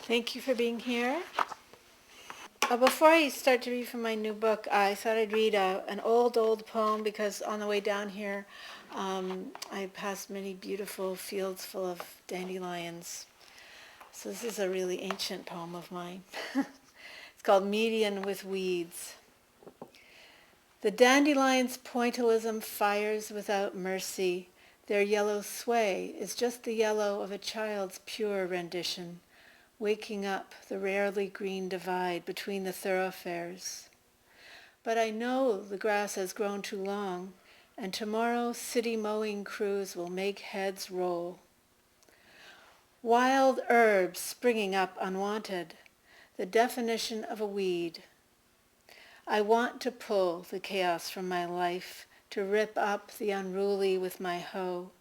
Thank you for being here. Before I start to read from my new book, I thought I'd read an old poem because on the way down here, I passed many beautiful fields full of dandelions. So this is a really ancient poem of mine. It's called Median with Weeds. The dandelion's pointillism fires without mercy. Their yellow sway is just the yellow of a child's pure rendition, waking up the rarely green divide between the thoroughfares. But I know the grass has grown too long, and tomorrow city mowing crews will make heads roll. Wild herbs springing up unwanted, the definition of a weed. I want to pull the chaos from my life, to rip up the unruly with my hoe.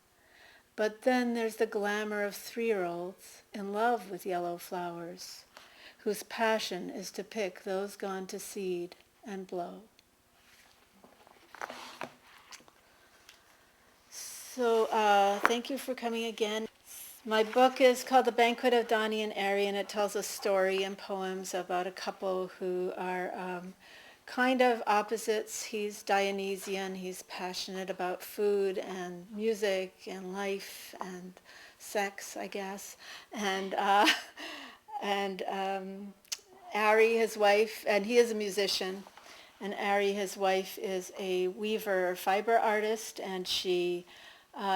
But then there's the glamour of 3-year-olds in love with yellow flowers, whose passion is to pick those gone to seed and blow. So thank you for coming again. My book is called The Banquet of Donny and Ari, and it tells a story and poems about a couple who are kind of opposites. He's Dionysian. He's passionate about food and music and life and sex, I guess. And Ari, his wife, and he is a musician. And Ari, his wife, is a weaver, fiber artist, and she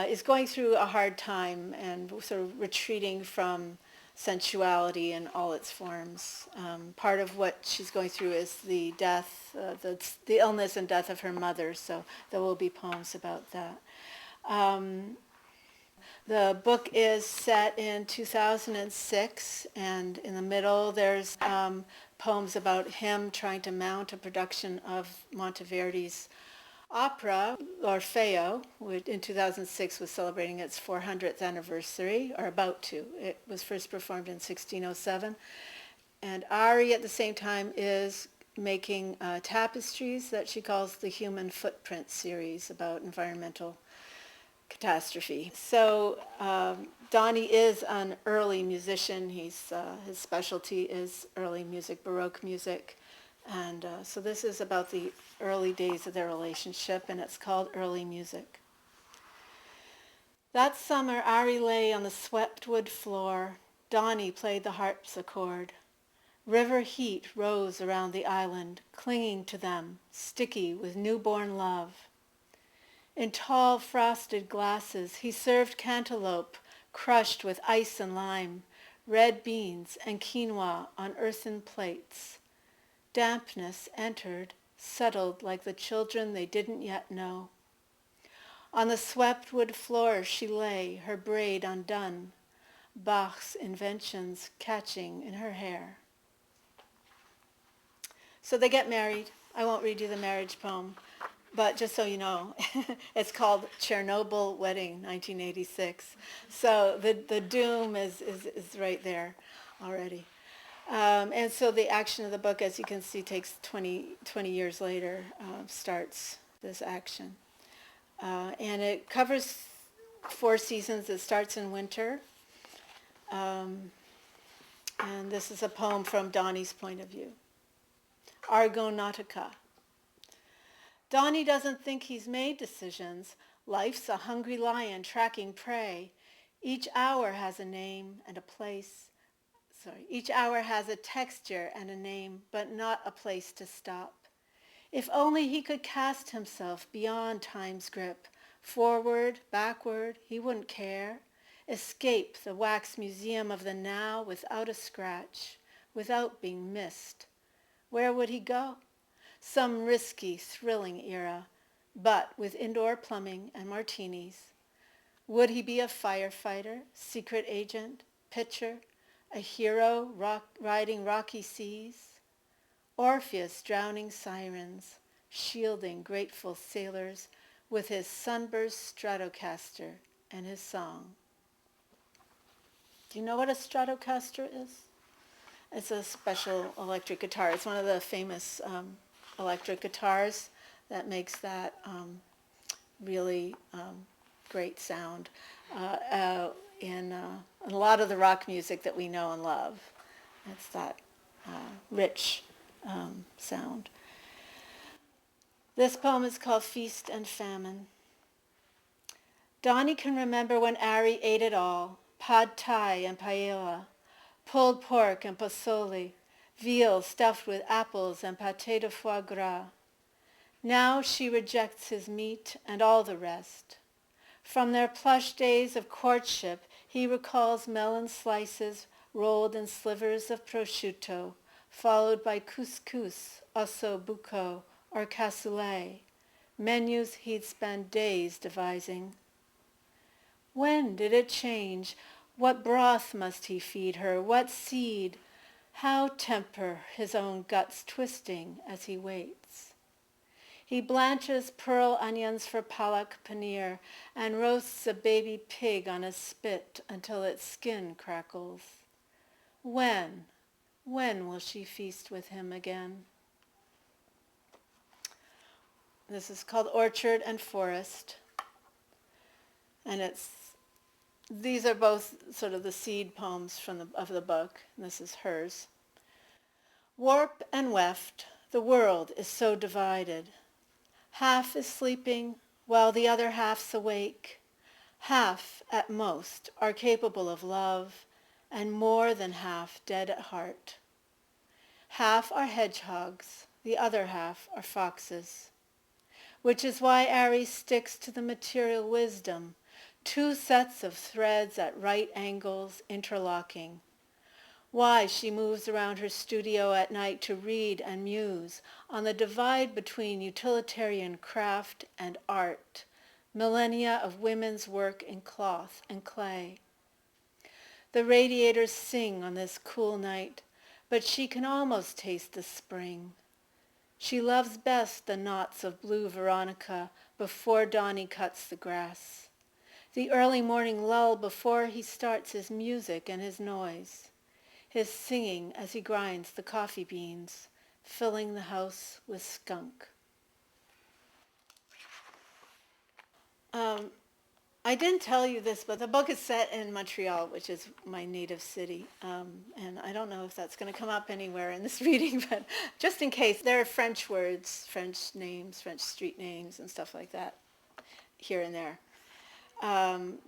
is going through a hard time and sort of retreating from sensuality in all its forms. Part of what she's going through is the death, the illness and death of her mother, so there will be poems about that. The book is set in 2006, and in the middle there's poems about him trying to mount a production of Monteverdi's opera, L'Orfeo, which in 2006 was celebrating its 400th anniversary, or about to. It was first performed in 1607. And Ari, at the same time, is making tapestries that she calls the Human Footprint series about environmental catastrophe. So Donny is an early musician. His specialty is early music, Baroque music. And so this is about the early days of their relationship, and it's called Early Music. That summer, Ari lay on the swept wood floor. Donny played the harpsichord. River heat rose around the island, clinging to them, sticky with newborn love. In tall frosted glasses, he served cantaloupe, crushed with ice and lime, red beans and quinoa on earthen plates. Dampness entered, settled like the children they didn't yet know. On the swept wood floor she lay, her braid undone, Bach's inventions catching in her hair. So they get married. I won't read you the marriage poem, but just so you know, it's called Chernobyl Wedding, 1986. So the doom is right there already. And so the action of the book, as you can see, takes 20 years later, starts this action. And it covers 4 seasons. It starts in winter. And this is a poem from Donny's point of view. Argonautica. Donny doesn't think he's made decisions. Life's a hungry lion tracking prey. Each hour has a name and a place. Each hour has a texture and a name, but not a place to stop. If only he could cast himself beyond time's grip, forward, backward, he wouldn't care. Escape the wax museum of the now without a scratch, without being missed. Where would he go? Some risky, thrilling era, but with indoor plumbing and martinis. Would he be a firefighter, secret agent, pitcher, a hero riding rocky seas? Orpheus drowning sirens, shielding grateful sailors with his sunburst Stratocaster and his song. Do you know what a Stratocaster is? It's a special electric guitar. It's one of the famous electric guitars that makes that really great sound in a lot of the rock music that we know and love. It's that rich sound. This poem is called Feast and Famine. Donny can remember when Ari ate it all, pad thai and paella, pulled pork and pozole, veal stuffed with apples and pâté de foie gras. Now she rejects his meat and all the rest. From their plush days of courtship, he recalls melon slices rolled in slivers of prosciutto, followed by couscous, osso buco, or cassoulet, menus he'd spent days devising. When did it change? What broth must he feed her? What seed? How temper his own guts twisting as he waits? He blanches pearl onions for palak paneer and roasts a baby pig on a spit until its skin crackles. When will she feast with him again? This is called Orchard and Forest. And these are both sort of the seed poems of the book. And this is hers. Warp and weft, the world is so divided. Half is sleeping while the other half's awake. Half, at most, are capable of love, and more than half dead at heart. Half are hedgehogs, the other half are foxes. Which is why Ari sticks to the material wisdom, two sets of threads at right angles interlocking. Why she moves around her studio at night to read and muse on the divide between utilitarian craft and art, millennia of women's work in cloth and clay. The radiators sing on this cool night, but she can almost taste the spring. She loves best the knots of blue veronica before Donny cuts the grass, the early morning lull before he starts his music and his noise, his singing as he grinds the coffee beans, filling the house with skunk. I didn't tell you this, but the book is set in Montreal, which is my native city. And I don't know if that's going to come up anywhere in this reading, but just in case, there are French words, French names, French street names, and stuff like that here and there.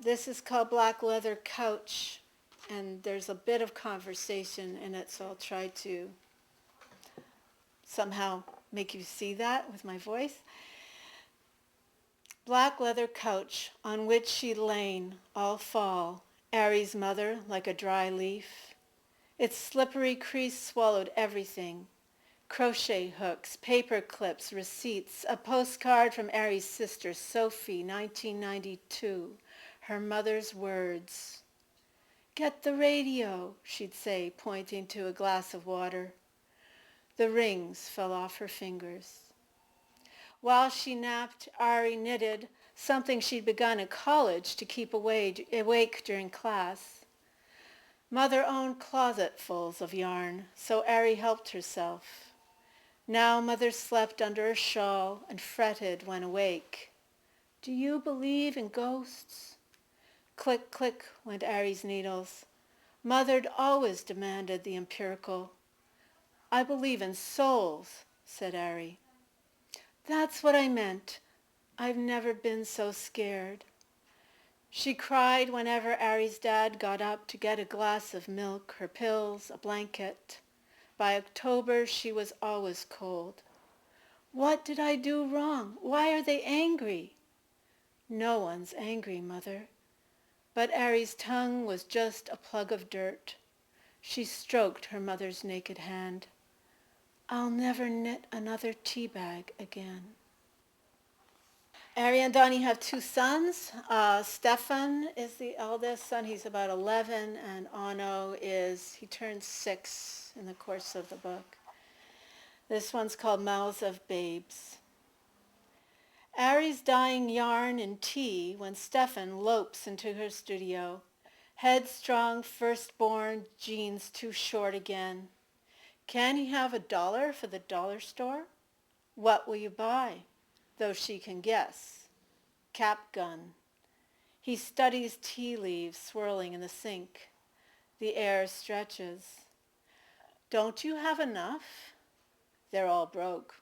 This is called Black Leather Couch, and there's a bit of conversation in it, so I'll try to somehow make you see that with my voice. Black leather couch on which she'd lain all fall, Ari's mother like a dry leaf. Its slippery crease swallowed everything. Crochet hooks, paper clips, receipts, a postcard from Ari's sister Sophie, 1992, her mother's words. "Get the radio," she'd say, pointing to a glass of water. The rings fell off her fingers. While she napped, Ari knitted, something she'd begun at college to keep awake during class. Mother owned closetfuls of yarn, so Ari helped herself. Now Mother slept under a shawl and fretted when awake. "Do you believe in ghosts?" Click, click went Ari's needles. Mother'd always demanded the empirical. "I believe in souls," said Ari. "That's what I meant. I've never been so scared." She cried whenever Ari's dad got up to get a glass of milk, her pills, a blanket. By October, she was always cold. "What did I do wrong? Why are they angry?" "No one's angry, Mother." But Ari's tongue was just a plug of dirt. She stroked her mother's naked hand. "I'll never knit another tea bag again." Ari and Donny have two sons. Stefan is the eldest son. He's about 11, and Anno he turns 6 in the course of the book. This one's called Mouths of Babes. Ari's dyeing yarn and tea when Stefan lopes into her studio. Headstrong firstborn, jeans too short again. Can he have $1 for the dollar store? What will you buy? Though she can guess. Cap gun. He studies tea leaves swirling in the sink. The air stretches. Don't you have enough? They're all broke.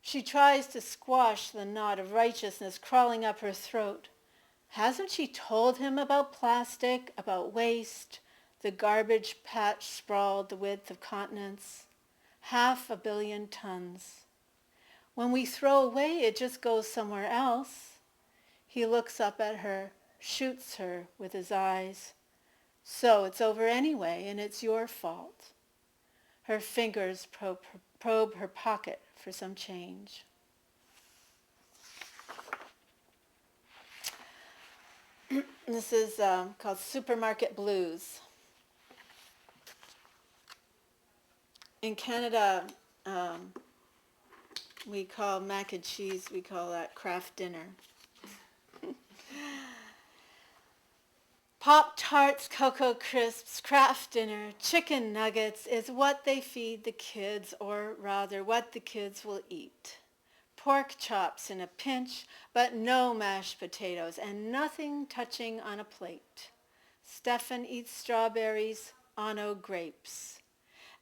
She tries to squash the knot of righteousness crawling up her throat. Hasn't she told him about plastic, about waste, the garbage patch sprawled the width of continents? 500 million tons. When we throw away, it just goes somewhere else. He looks up at her, shoots her with his eyes. So it's over anyway, and it's your fault. Her fingers probe her pocket for some change. This is called Supermarket Blues. In Canada, we call mac and cheese, we call that Kraft dinner. Pop-Tarts, Cocoa Crisps, Kraft dinner, chicken nuggets is what they feed the kids, or rather what the kids will eat. Pork chops in a pinch, but no mashed potatoes and nothing touching on a plate. Stefan eats strawberries, Anno grapes.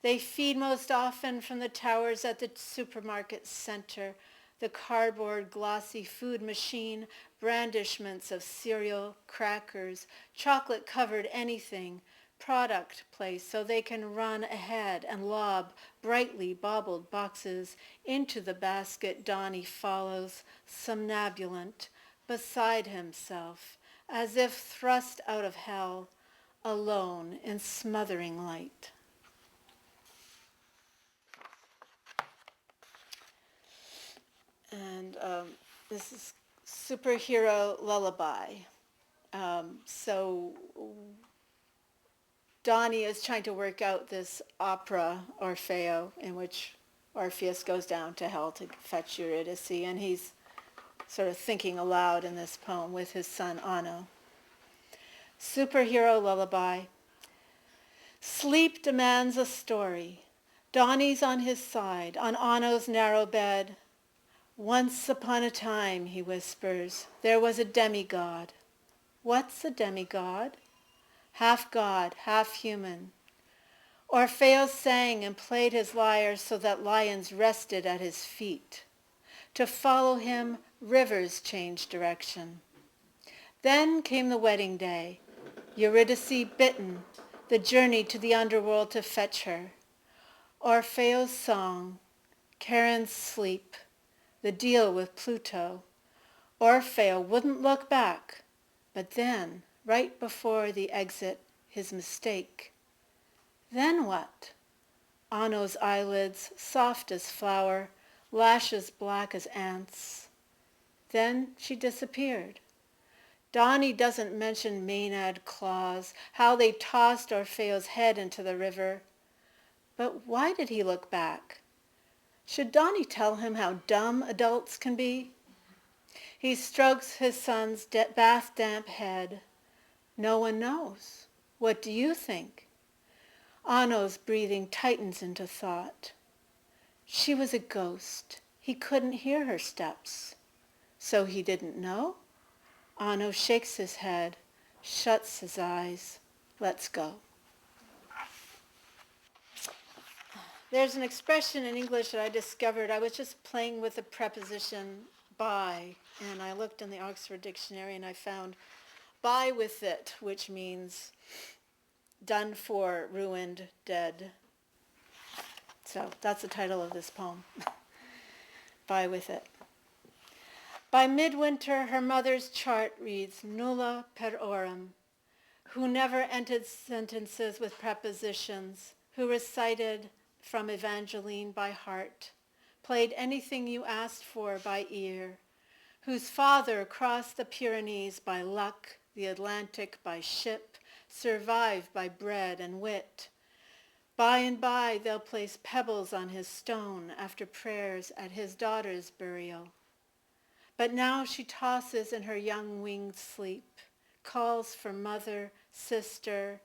They feed most often from the towers at the supermarket center, the cardboard glossy food machine, brandishments of cereal, crackers, chocolate-covered anything, product place so they can run ahead and lob brightly baubled boxes into the basket. Donny follows, somnambulant, beside himself, as if thrust out of hell, alone in smothering light. And this is Superhero Lullaby. So Donny is trying to work out this opera, Orfeo, in which Orpheus goes down to hell to fetch Eurydice, and he's sort of thinking aloud in this poem with his son Anno. Superhero Lullaby. Sleep demands a story. Donny's on his side, on Anno's narrow bed. Once upon a time, he whispers, there was a demigod. What's a demigod? Half god, half human. Orpheus sang and played his lyre so that lions rested at his feet. To follow him, rivers changed direction. Then came the wedding day. Eurydice bitten, the journey to the underworld to fetch her. Orpheus' song, Charon's sleep, the deal with Pluto. Orfeo wouldn't look back, but then, right before the exit, his mistake. Then what? Anno's eyelids, soft as flour, lashes black as ants. Then she disappeared. Donny doesn't mention Maenad claws, how they tossed Orfeo's head into the river. But why did he look back? Should Donny tell him how dumb adults can be? He strokes his son's bath-damp head. No one knows. What do you think? Anno's breathing tightens into thought. She was a ghost. He couldn't hear her steps. So he didn't know? Anno shakes his head, shuts his eyes. Let's go. There's an expression in English that I discovered. I was just playing with the preposition by, and I looked in the Oxford Dictionary and I found by with it, which means done for, ruined, dead. So that's the title of this poem. By with it. By midwinter, her mother's chart reads nulla per orum, who never ended sentences with prepositions, who recited from Evangeline by heart, played anything you asked for by ear, whose father crossed the Pyrenees by luck, the Atlantic by ship, survived by bread and wit. By and by they'll place pebbles on his stone after prayers at his daughter's burial. But now she tosses in her young winged sleep, calls for mother, sister,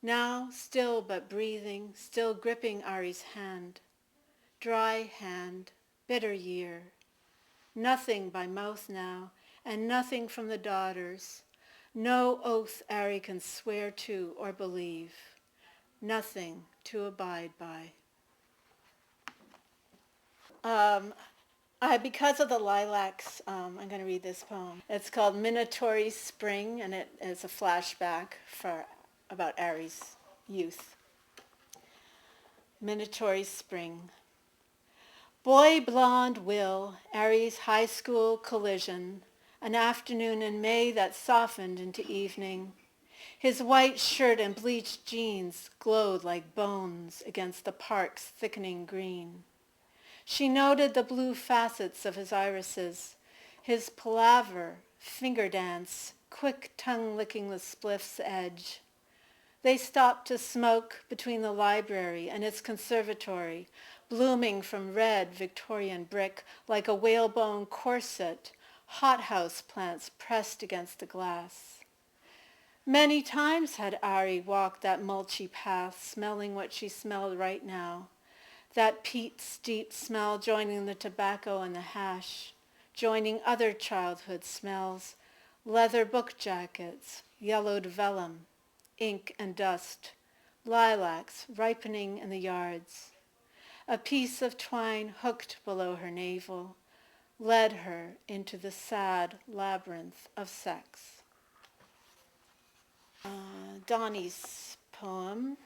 now still but breathing, still gripping Ari's hand. Dry hand, bitter year. Nothing by mouth now, and nothing from the daughters. No oath Ari can swear to or believe. Nothing to abide by. Because of the lilacs, I'm going to read this poem. It's called Minatory Spring, and it is a flashback about Ari's youth. Minatory Spring. Boy blonde Will, Ari's high school collision, an afternoon in May that softened into evening. His white shirt and bleached jeans glowed like bones against the park's thickening green. She noted the blue facets of his irises, his palaver, finger dance, quick tongue licking the spliff's edge. They stopped to smoke between the library and its conservatory, blooming from red Victorian brick like a whalebone corset, hothouse plants pressed against the glass. Many times had Ari walked that mulchy path, smelling what she smelled right now. That peat-steeped smell joining the tobacco and the hash, joining other childhood smells, leather book jackets, yellowed vellum, ink and dust, lilacs ripening in the yards. A piece of twine hooked below her navel led her into the sad labyrinth of sex. Donny's poem.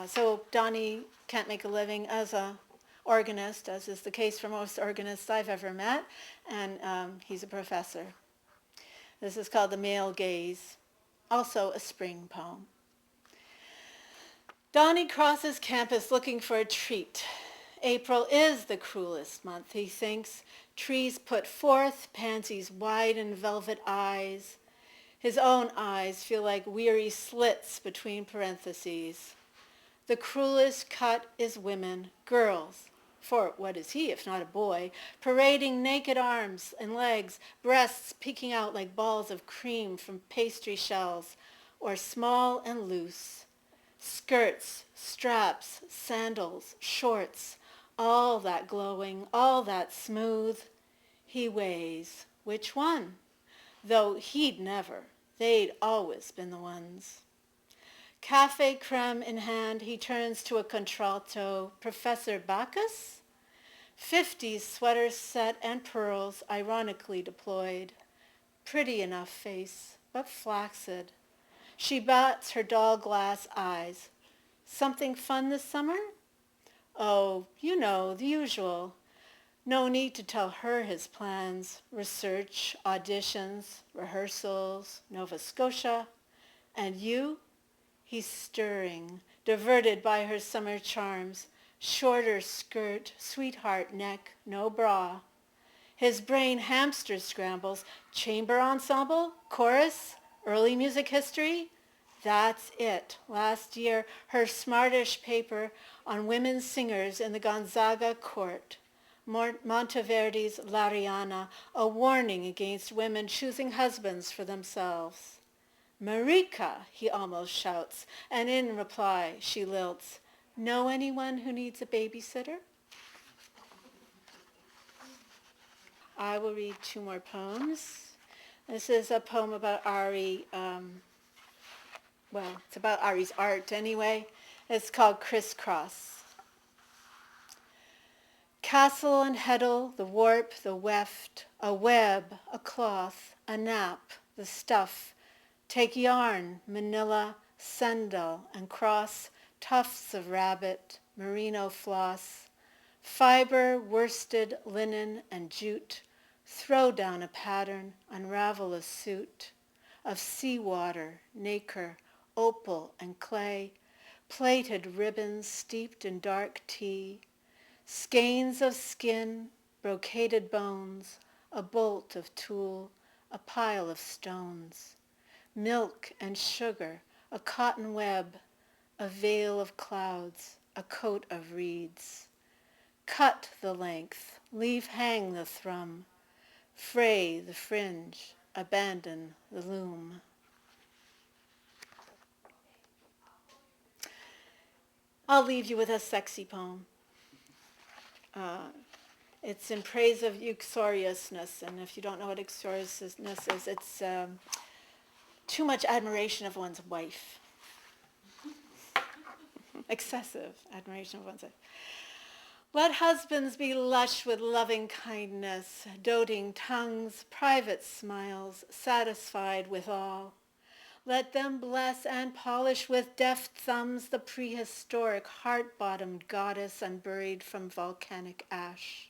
So Donny can't make a living as a organist, as is the case for most organists I've ever met, and he's a professor. This is called The Male Gaze, also a spring poem. Donny crosses campus looking for a treat. April is the cruelest month, he thinks. Trees put forth, pansies wide in velvet eyes. His own eyes feel like weary slits between parentheses. The cruelest cut is women, girls, for what is he if not a boy, parading naked arms and legs, breasts peeking out like balls of cream from pastry shells, or small and loose. Skirts, straps, sandals, shorts, all that glowing, all that smooth. He weighs, which one? Though he'd never, they'd always been the ones. Cafe creme in hand, he turns to a contralto. Professor Bacchus? 50s sweater set and pearls ironically deployed. Pretty enough face, but flaccid. She bats her doll glass eyes. Something fun this summer? Oh, you know, the usual. No need to tell her his plans. Research, auditions, rehearsals, Nova Scotia. And you? He's stirring, diverted by her summer charms. Shorter skirt, sweetheart neck, no bra. His brain hamster scrambles. Chamber ensemble? Chorus? Early music history? That's it. Last year, her smartish paper on women singers in the Gonzaga court. Monteverdi's L'Arianna, a warning against women choosing husbands for themselves. Marika, he almost shouts, and in reply she lilts, know anyone who needs a babysitter? I will read two more poems. This is a poem about Ari, it's about Ari's art anyway. It's called Crisscross. Castle and heddle, the warp, the weft, a web, a cloth, a nap, the stuff. Take yarn, manila, sendal, and cross tufts of rabbit, merino floss, fiber, worsted, linen, and jute. Throw down a pattern, unravel a suit of seawater, nacre, opal, and clay, plaited ribbons steeped in dark tea, skeins of skin, brocaded bones, a bolt of tulle, a pile of stones, milk and sugar, a cotton web, a veil of clouds, a coat of reeds. Cut the length, leave hang the thrum, fray the fringe, abandon the loom. I'll leave you with a sexy poem. It's in praise of uxoriousness, and if you don't know what uxoriousness is, it's too much admiration of one's wife. excessive admiration of oneself. Let husbands be lush with loving kindness, doting tongues, private smiles, satisfied with all. Let them bless and polish with deft thumbs the prehistoric heart-bottomed goddess unburied from volcanic ash.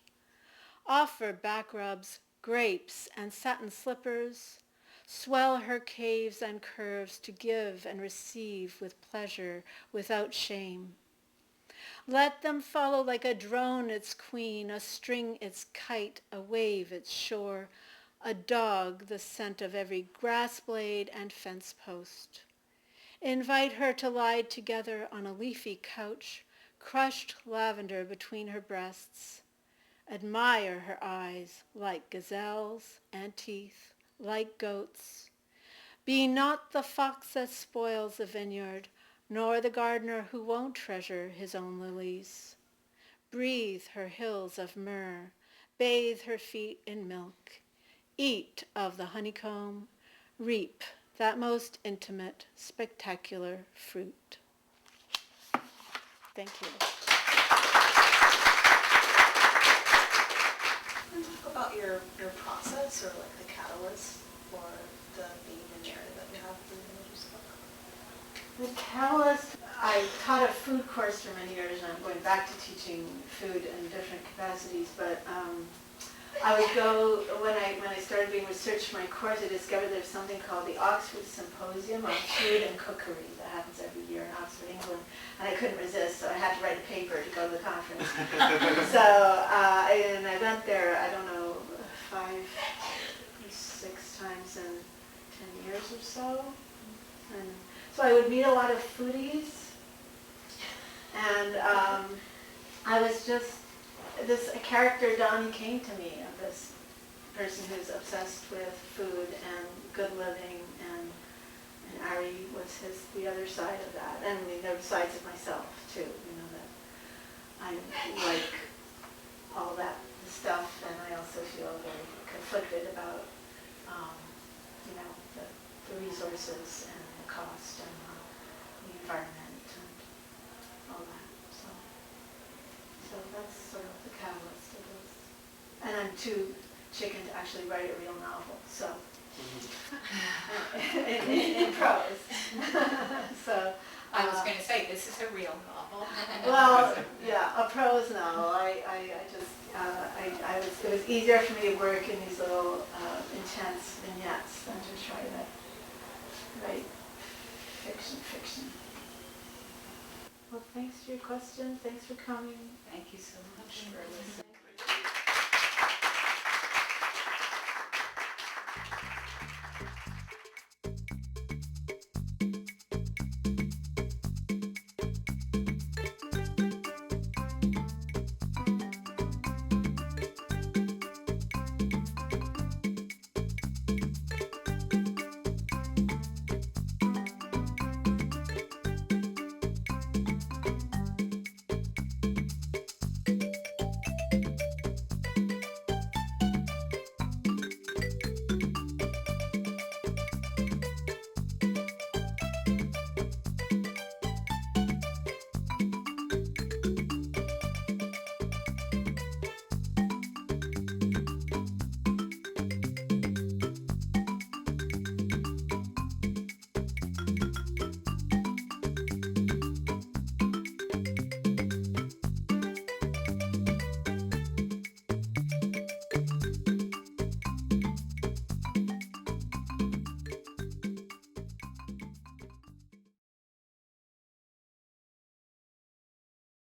Offer back rubs, grapes, and satin slippers. Swell her caves and curves to give and receive with pleasure, without shame. Let them follow like a drone its queen, a string its kite, a wave its shore, a dog the scent of every grass blade and fence post. Invite her to lie together on a leafy couch, crushed lavender between her breasts. Admire her eyes like gazelles and teeth like goats. Be not the fox that spoils the vineyard, nor the gardener who won't treasure his own lilies. Breathe her hills of myrrh, bathe her feet in milk. Eat of the honeycomb, reap that most intimate, spectacular fruit. Thank you. Can you talk about your process, or like the catalyst for the being the narrative that you have in the religious book? The catalyst, I taught a food course for many years, and I'm going back to teaching food in different capacities, but I would go, when I started doing research for my course, I discovered there's something called the Oxford Symposium on Food and Cookery that happens every year in Oxford, England, and I couldn't resist, so I had to write a paper to go to the conference. So, and I went there, I don't know, 5 or 6 times in 10 years or so. And so I would meet a lot of foodies, and I was just, a character, Donny, came to me, of this person who's obsessed with food and good living, and Ari was the other side of that. And I mean, there were sides of myself too, that I like all that stuff, and I also feel very conflicted about, the resources and the cost and the environment and all that. So that's sort of the catalyst of this. And I'm too chicken to actually write a real novel, so in prose. So I was going to say, this is a real novel. well, yeah, a prose novel. It was easier for me to work in these little intense vignettes than to try to write fiction. Well, thanks for your question. Thanks for coming. Thank you so much for listening.